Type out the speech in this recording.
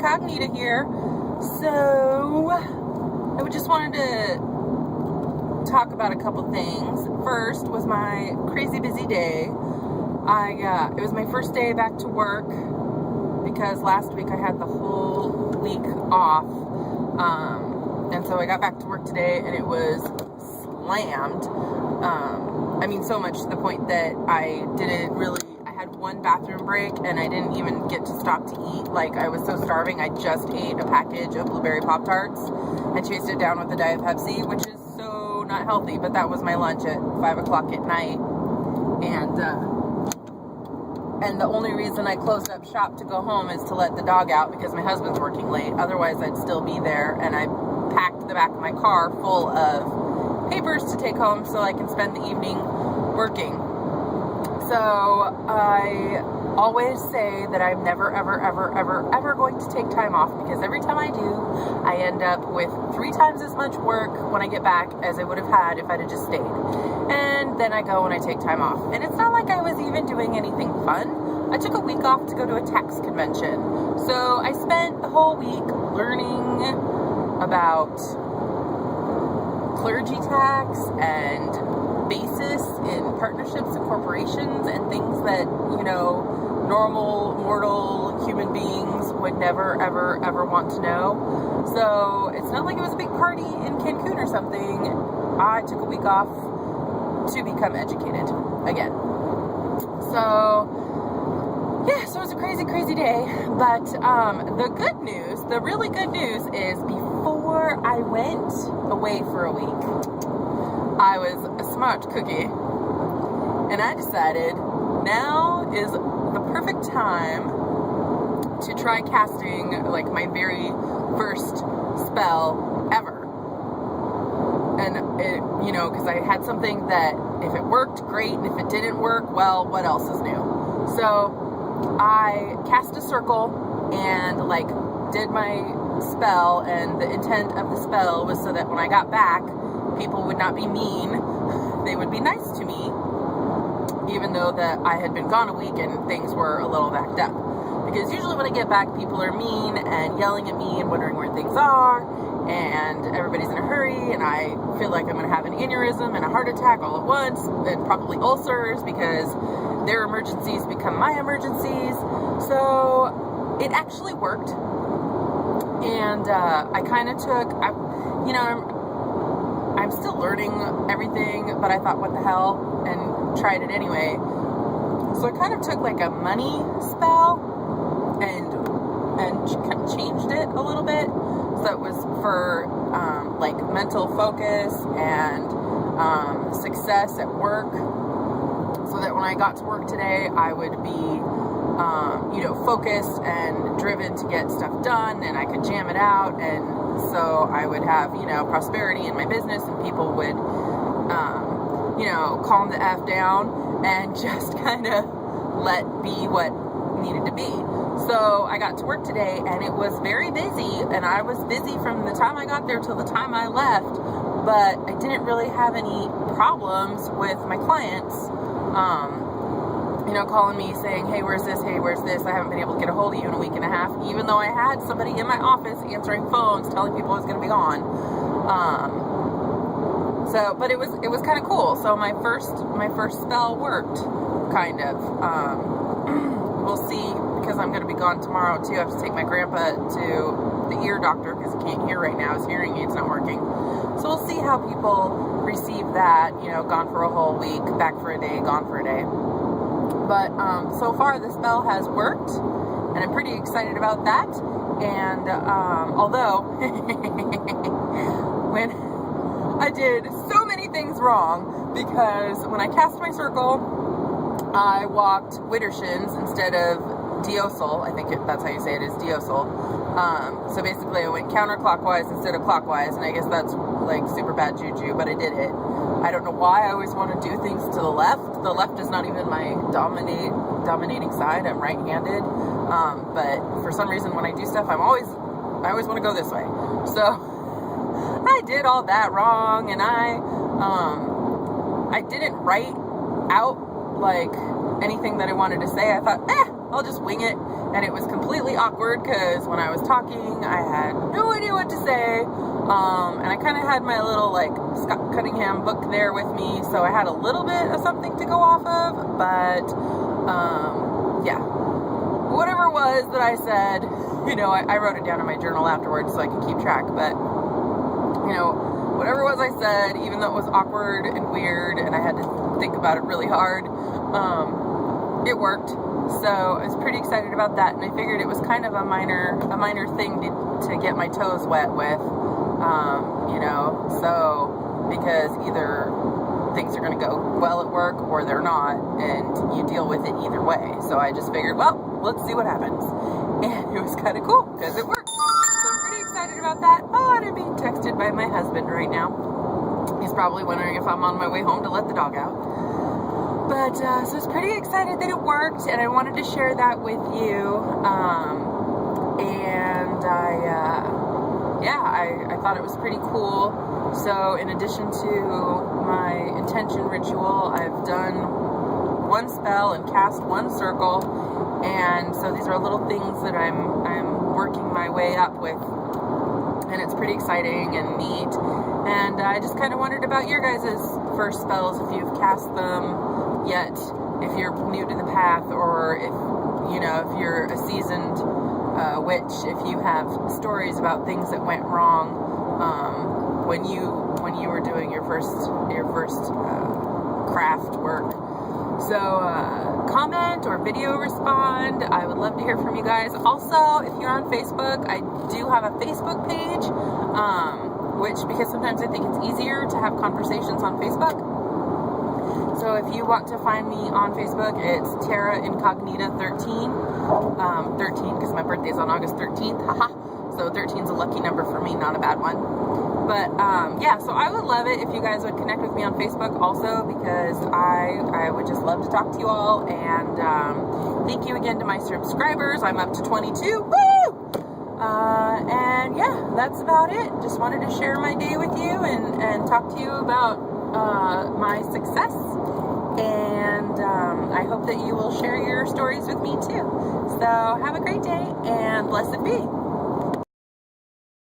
Incognita here. So, I just wanted to talk about a couple things. First was my crazy busy day. It was my first day back to work because last week I had the whole week off. And so I got back to work today and it was slammed. So much to the point that I had one bathroom break and I didn't even get to stop to eat. Like, I was so starving, I just ate a package of blueberry Pop-Tarts and chased it down with a Diet Pepsi, which is so not healthy, but that was my lunch at 5 o'clock at night. And the only reason I closed up shop to go home is to let the dog out because my husband's working late. Otherwise, I'd still be there. And I packed the back of my car full of papers to take home so I can spend the evening working. So I always say that I'm never, ever, ever, ever, ever going to take time off because every time I do, I end up with 3 times as much work when I get back as I would have had if I'd have just stayed. And then I go and I take time off. And it's not like I was even doing anything fun. I took a week off to go to a tax convention. So I spent the whole week learning about clergy tax and basis in partnerships and corporations and things that, normal, mortal human beings would never, ever, ever want to know. So it's not like it was a big party in Cancun or something. I took a week off to become educated again. So it was a crazy, crazy day. But the really good news is before I went away for a week, I was a smart cookie, and I decided now is the perfect time to try casting like my very first spell ever. And it, because I had something that if it worked, great, and if it didn't work, well, what else is new? So I cast a circle and did my spell, and the intent of the spell was so that when I got back, people would not be mean. They would be nice to me, even though that I had been gone a week and things were a little backed up. Because usually when I get back, people are mean and yelling at me and wondering where things are, and everybody's in a hurry, and I feel like I'm going to have an aneurysm and a heart attack all at once, and probably ulcers because their emergencies become my emergencies. So it actually worked. And I kind of I'm still learning everything, but I thought, what the hell, and tried it anyway. So I kind of took like a money spell and kind of changed it a little bit. So it was for mental focus and success at work, so that when I got to work today, I would be focused and driven to get stuff done, and I could jam it out, and so I would have, prosperity in my business, and people would, calm the F down and just kind of let be what needed to be. So I got to work today, and it was very busy, and I was busy from the time I got there till the time I left, but I didn't really have any problems with my clients, calling me saying, hey, where's this? Hey, where's this? I haven't been able to get a hold of you in a week and a half, even though I had somebody in my office answering phones telling people I was going to be gone. But it was kind of cool. So my first spell worked, kind of. We'll see, because I'm going to be gone tomorrow too. I have to take my grandpa to the ear doctor because he can't hear right now. His hearing aid's not working. So we'll see how people receive that. Gone for a whole week, back for a day, gone for a day. But so far the spell has worked, and I'm pretty excited about that. And although when I did so many things wrong, because when I cast my circle, I walked Widdershins instead of Diosol. I think that's how you say it, is Diosol. So basically I went counterclockwise instead of clockwise, and I guess that's like super bad juju, but I did it. I don't know why I always want to do things to the left. The left is not even my dominating side. I'm right-handed. But for some reason when I do stuff, I always want to go this way. So I did all that wrong, and I didn't write out like anything that I wanted to say. I thought, I'll just wing it. And it was completely awkward because when I was talking, I had no idea what to say. And I kind of had my little like Scott Cunningham book there with me, so I had a little bit of something to go off of, but yeah, whatever it was that I said, you know, I wrote it down in my journal afterwards so I could keep track, but you know, whatever it was I said, even though it was awkward and weird and I had to think about it really hard, it worked. So I was pretty excited about that, and I figured it was kind of a minor thing to get my toes wet with, you know, so because either things are going to go well at work or they're not, and you deal with it either way. So I just figured, well, let's see what happens, and it was kind of cool because it worked. So I'm pretty excited about that. Oh, and I'm being texted by my husband right now. He's probably wondering if I'm on my way home to let the dog out. But, so I was pretty excited that it worked, and I wanted to share that with you, and I thought it was pretty cool. So in addition to my intention ritual, I've done one spell and cast one circle, and so these are little things that I'm working my way up with, and it's pretty exciting and neat. And I just kind of wondered about your guys' first spells, if you've cast them yet, if you're new to the path, or if, you know, if you're a seasoned witch, if you have stories about things that went wrong when you were doing your first craft work. So comment or video respond. I would love to hear from you guys. Also, if you're on Facebook, I do have a Facebook page, which, because sometimes I think it's easier to have conversations on Facebook. So if you want to find me on Facebook, it's Terra Incognita 13. 13 because my birthday is on August 13th. Haha. So 13 is a lucky number for me, not a bad one. But yeah, so I would love it if you guys would connect with me on Facebook also, because I would just love to talk to you all. And thank you again to my subscribers. I'm up to 22. Woo! And yeah, that's about it. Just wanted to share my day with you and talk to you about my success. And I hope that you will share your stories with me too. So have a great day, and blessed be.